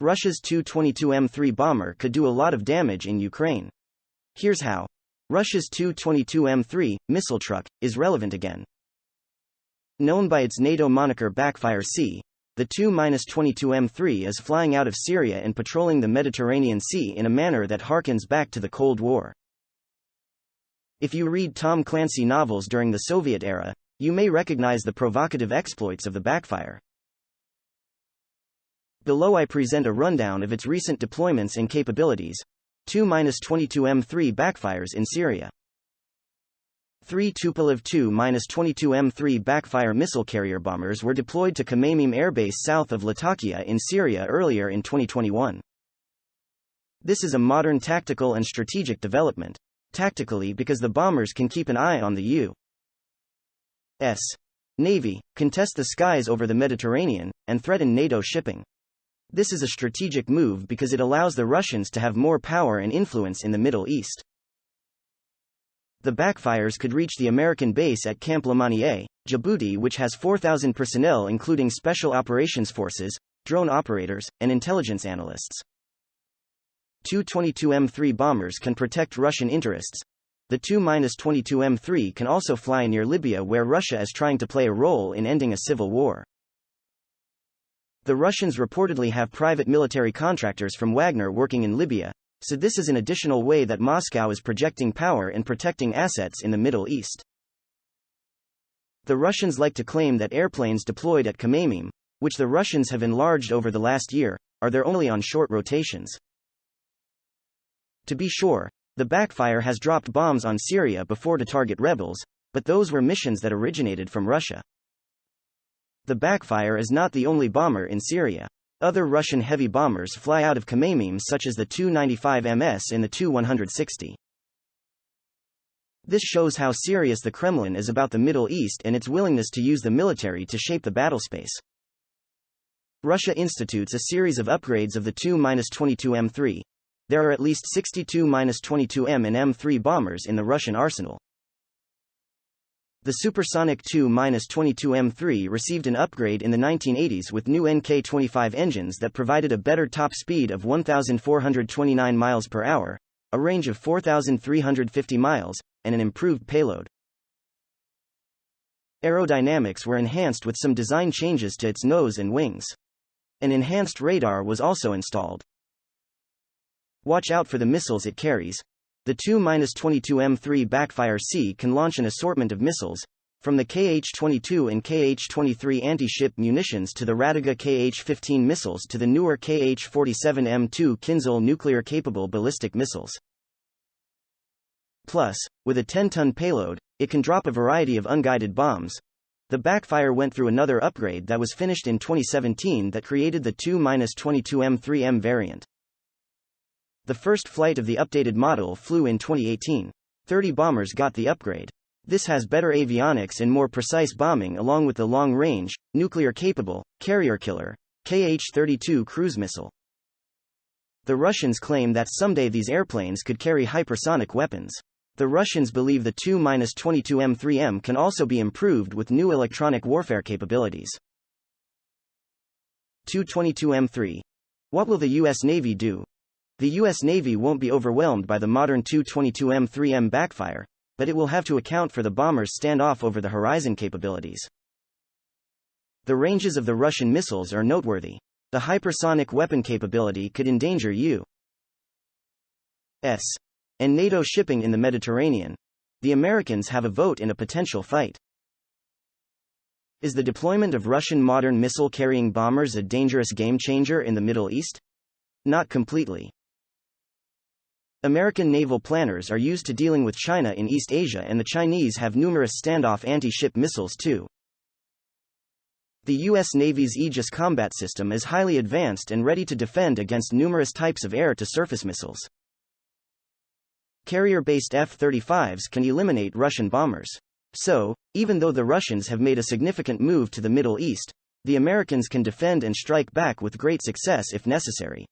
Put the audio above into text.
Russia's Tu-22M3 bomber could do a lot of damage in Ukraine. Here's how. Russia's Tu-22M3 missile truck is relevant again. Known by its NATO moniker Backfire C, the Tu-22M3 is flying out of Syria and patrolling the Mediterranean Sea in a manner that harkens back to the Cold War. If you read Tom Clancy novels during the Soviet era, you may recognize the provocative exploits of the Backfire. Below I present a rundown of its recent deployments and capabilities. Tu-22M3 backfires in Syria. 3 Tu-22M3 backfire missile carrier bombers were deployed to Khmeimim Air Base south of Latakia in Syria earlier in 2021. This is a modern tactical and strategic development. Tactically because the bombers can keep an eye on the U.S. Navy, contest the skies over the Mediterranean, and threaten NATO shipping. This is a strategic move because it allows the Russians to have more power and influence in the Middle East. The backfires could reach the American base at Camp Lamanier, Djibouti, which has 4,000 personnel including special operations forces, drone operators, and intelligence analysts. Tu-22M3 bombers can protect Russian interests. The Tu-22M3 can also fly near Libya where Russia is trying to play a role in ending a civil war. The Russians reportedly have private military contractors from Wagner working in Libya, so this is an additional way that Moscow is projecting power and protecting assets in the Middle East. The Russians like to claim that airplanes deployed at Khmeimim, which the Russians have enlarged over the last year, are there only on short rotations. To be sure, the backfire has dropped bombs on Syria before to target rebels, but those were missions that originated from Russia. The backfire is not the only bomber in Syria. Other Russian heavy bombers fly out of Khmeimim such as the Tu-25MS and the Tu-160. This shows how serious the Kremlin is about the Middle East and its willingness to use the military to shape the battlespace. Russia institutes a series of upgrades of the Tu-22M3. There are at least 60 Tu-22M and M3 bombers in the Russian arsenal. The supersonic Tu-22M3 received an upgrade in the 1980s with new NK-25 engines that provided a better top speed of 1,429 miles per hour, a range of 4,350 miles, and an improved payload. Aerodynamics were enhanced with some design changes to its nose and wings. An enhanced radar was also installed. Watch out for the missiles it carries. The Tu-22M3 Backfire C can launch an assortment of missiles, from the Kh-22 and Kh-23 anti-ship munitions to the Radiga Kh-15 missiles to the newer Kh-47M2 Kinzhal nuclear-capable ballistic missiles. Plus, with a 10-ton payload, it can drop a variety of unguided bombs. The Backfire went through another upgrade that was finished in 2017 that created the Tu-22M3M variant. The first flight of the updated model flew in 2018. 30 bombers got the upgrade. This has better avionics and more precise bombing along with the long-range, nuclear-capable, carrier-killer, Kh-32 cruise missile. The Russians claim that someday these airplanes could carry hypersonic weapons. The Russians believe the Tu-22M3M can also be improved with new electronic warfare capabilities. Tu-22M3. What will the U.S. Navy do? The U.S. Navy won't be overwhelmed by the modern Tu-22M3M backfire, but it will have to account for the bombers' standoff over the horizon capabilities. The ranges of the Russian missiles are noteworthy. The hypersonic weapon capability could endanger U.S. and NATO shipping in the Mediterranean. The Americans have a vote in a potential fight. Is the deployment of Russian modern missile-carrying bombers a dangerous game-changer in the Middle East? Not completely. American naval planners are used to dealing with China in East Asia, and the Chinese have numerous standoff anti-ship missiles too. The U.S. Navy's Aegis combat system is highly advanced and ready to defend against numerous types of air-to-surface missiles. Carrier-based F-35s can eliminate Russian bombers. So, even though the Russians have made a significant move to the Middle East, the Americans can defend and strike back with great success if necessary.